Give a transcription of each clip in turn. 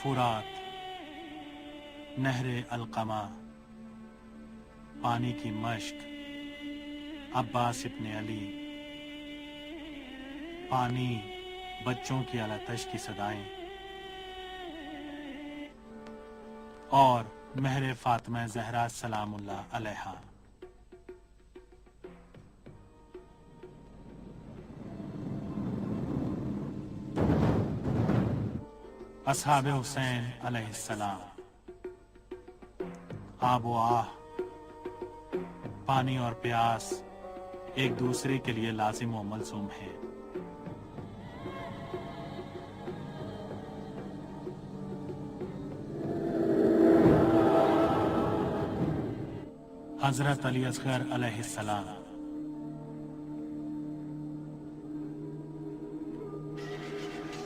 فرات، نہر القما، پانی کی مشق، عباس ابن علی، پانی، بچوں کی الاتش کی صدائیں، اور مہر فاطمہ زہرا سلام اللہ علیہا۔ اصحاب حسین علیہ السلام، آب و آہ، پانی اور پیاس ایک دوسرے کے لیے لازم و ملزوم ہے۔ حضرت علی اصغر علیہ السلام،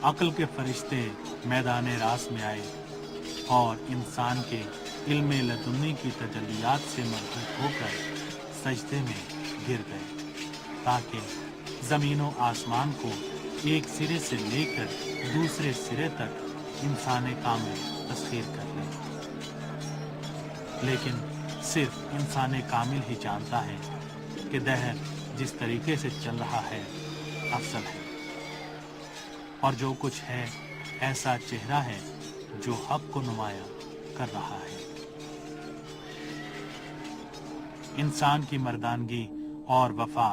عقل کے فرشتے میدان راس میں آئے اور انسان کے علم لدنی کی تجلیات سے مرغوب ہو کر سجدے میں گر گئے تاکہ زمین و آسمان کو ایک سرے سے لے کر دوسرے سرے تک انسان کامل تسخیر کر لیں۔ لیکن صرف انسان کامل ہی جانتا ہے کہ دہر جس طریقے سے چل رہا ہے افضل ہے، اور جو کچھ ہے ایسا چہرہ ہے جو حق کو نمایاں کر رہا ہے۔ انسان کی مردانگی اور وفا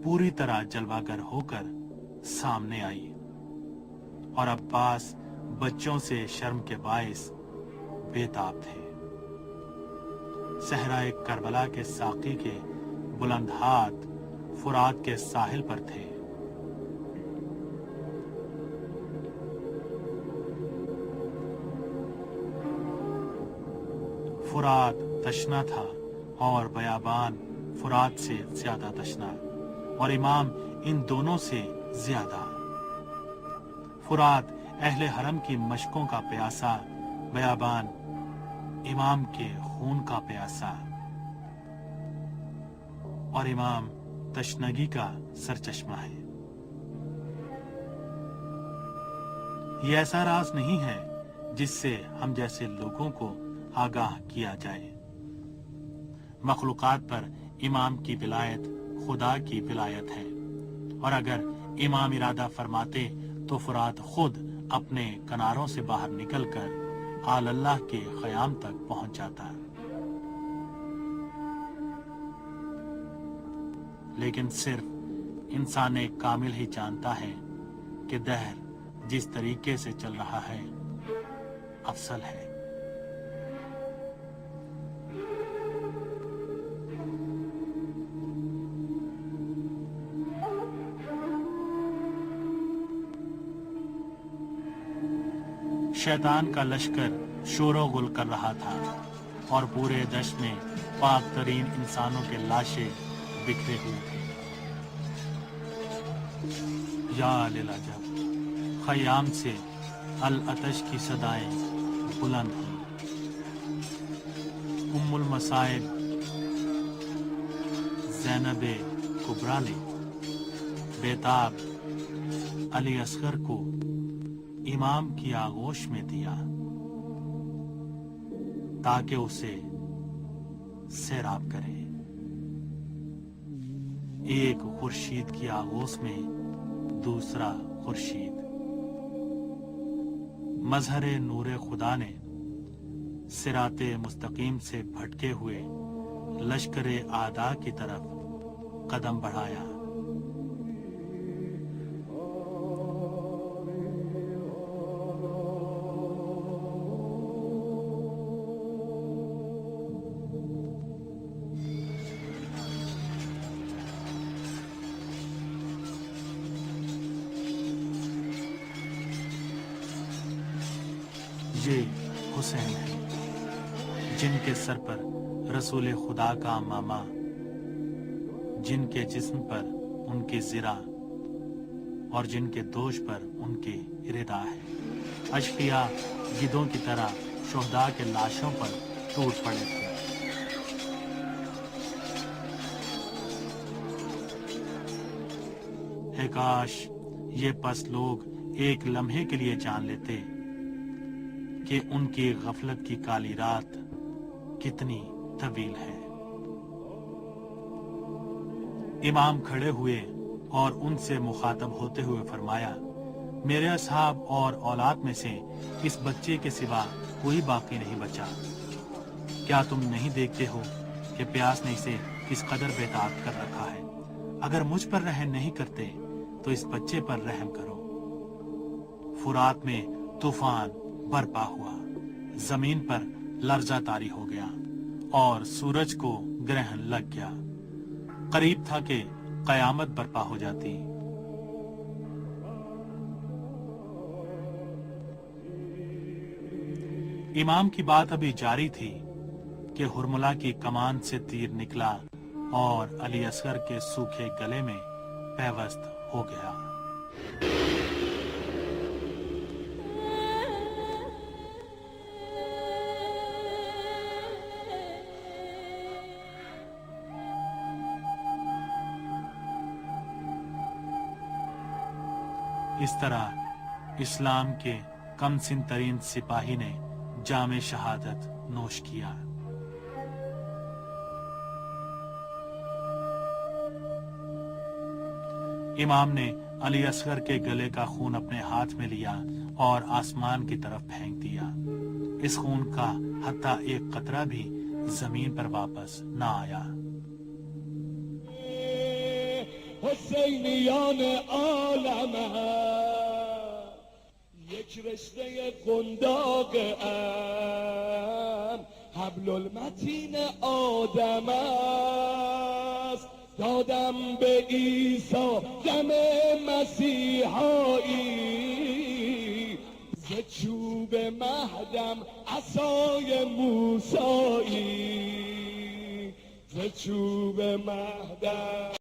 پوری طرح جلوہ گر ہو کر سامنے آئی، اور عباس بچوں سے شرم کے باعث بے تاب تھے۔ صحرائے کربلا کے ساقی کے بلند ہاتھ فرات کے ساحل پر تھے۔ فرات تشنا تھا اور بیابان فرات سے زیادہ تشنا، اور امام ان دونوں سے زیادہ۔ فرات اہل حرم کی مشقوں کا پیاسا، بیابان امام کے خون کا پیاسا، اور امام تشنگی کا سرچشمہ ہے۔ یہ ایسا راز نہیں ہے جس سے ہم جیسے لوگوں کو آگاہ کیا جائے۔ مخلوقات پر امام کی ولایت خدا کی ولایت ہے، اور اگر امام ارادہ فرماتے تو فرات خود اپنے کناروں سے باہر نکل کر آل اللہ کے خیام تک پہنچ جاتا۔ لیکن صرف انسان کامل ہی جانتا ہے کہ دہر جس طریقے سے چل رہا ہے افضل ہے۔ شیطان کا لشکر شور و غل کر رہا تھا، اور پورے دشت میں پاک ترین انسانوں کے لاشیں بکھرے ہوئے تھے۔ یا للعجب، خیام سے الاتش کی صدائیں بلند ہوئیں۔ ام المصائب زینب کبریٰ نے بیتاب علی اصغر کو امام کی آغوش میں دیا تاکہ اسے سیراب کرے۔ ایک خورشید کی آغوش میں دوسرا خورشید، مظہر نور خدا نے صراط مستقیم سے بھٹکے ہوئے لشکر اعداء کی طرف قدم بڑھایا۔ یہ حسین ہے جن کے سر پر رسول خدا کا امامہ، جن کے جسم پر ان کی زرہ، اور جن کے دوش پر ان کی ردا ہے۔ اشقیاء گدوں کی طرح شہداء کے لاشوں پر ٹوٹ پڑے تھے۔ اے کاش یہ پس لوگ ایک لمحے کے لیے جان لیتے کہ ان کی غفلت کی کالی رات کتنی طویل ہے۔ امام کھڑے ہوئے اور ان سے مخاطب ہوتے ہوئے فرمایا، میرے اصحاب اور اولاد میں سے اس بچے کے سوا کوئی باقی نہیں بچا۔ کیا تم نہیں دیکھتے ہو کہ پیاس نے اسے کس قدر بےتاب کر رکھا ہے؟ اگر مجھ پر رحم نہیں کرتے تو اس بچے پر رحم کرو۔ فرات میں طوفان برپا ہوا، زمین پر لرزہ طاری ہو گیا اور سورج کو گرہن لگ گیا۔ قریب تھا کہ قیامت برپا ہو جاتی۔ امام کی بات ابھی جاری تھی کہ ہرملہ کی کمان سے تیر نکلا اور علی اصغر کے سوکھے گلے میں پیوست ہو گیا۔ اس طرح اسلام کے کم سن ترین سپاہی نے جام شہادت نوش کیا۔ امام نے علی اصغر کے گلے کا خون اپنے ہاتھ میں لیا اور آسمان کی طرف پھینک دیا۔ اس خون کا حتیٰ ایک قطرہ بھی زمین پر واپس نہ آیا۔ حسینیان عالم یک رشته قنداق حبل المتین آدم است، دادم به عیسی دم مسیحایی، ز چوب مهدم عصای موسایی، ز چوب مهدم